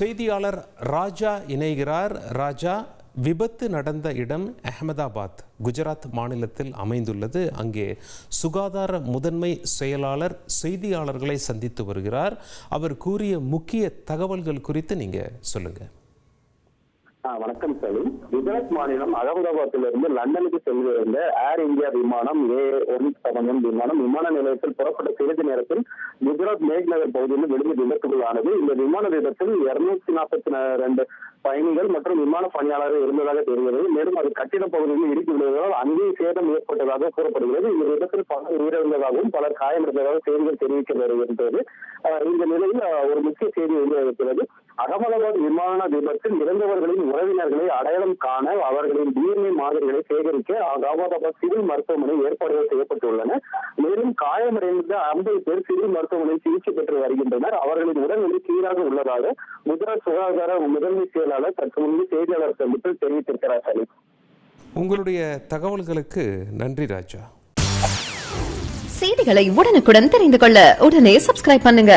செய்தியாளர் ராஜா இணைகிறார். ராஜா, விபத்து நடந்த இடம் அகமதாபாத், குஜராத் மாநிலத்தில் அமைந்துள்ளது. அங்கே சுகாதார முதன்மை செயலாளர் செய்தியாளர்களை சந்தித்து வருகிறார். அவர் கூறிய முக்கிய தகவல்கள் குறித்து நீங்க சொல்லுங்க. வணக்கம் சலீம். குஜராத் மாநிலம் அகமதாபாத்திலிருந்து லண்டனுக்கு செல்விருந்த ஏர் இந்தியா விமானம் A117 விமானம் விமான நிலையத்தில் புறப்பட்ட சிறிது நேரத்தில் குஜராத் மேக்நகர் பகுதியில் வெடிந்து விபத்துக்குள்ளானது. இந்த விமான விபத்தில் 242 பயணிகள் மற்றும் விமான பணியாளர்கள் இருந்ததாக தெரிகிறது. மேலும் அது கட்டிட பகுதியில் இடித்து விடுவதால் அங்கே சேதம் ஏற்பட்டதாக கூறப்படுகிறது. இந்த விபத்தில் பலர் உயிரிழந்ததாகவும் பலர் காயமடைந்ததாக செய்திகள் தெரிவிக்க வருகின்றது. இந்த நிலையில் ஒரு முக்கிய செய்தி வெளியாகிறது. அகமதாபாத் விமான விபத்தில் இறந்தவர்களின் உறவினர்களை அடையாளம் காண அவர்களின் DNA மாதிரிகளை சேகரிக்க அகமதாபாத் சிவில் மருத்துவமனை ஏற்பாடுகள் செய்யப்பட்டுள்ளன. மேலும் காயமடைந்த 50 பேர் சிவில் மருத்துவமனையில் சிகிச்சை பெற்று வருகின்றனர். அவர்களின் உடல்நிலை சீராக உள்ளதாக குஜராத் சுகாதார முதன்மை செயலாளர் சற்று முன்பு செய்தியாளர் சந்திப்பில் தெரிவித்திருக்கிறார். சலீம், உங்களுடைய தகவல்களுக்கு நன்றி ராஜா. செய்திகளை உடனுக்குடன் தெரிந்து கொள்ள உடனே சப்ஸ்கிரைப் பண்ணுங்க.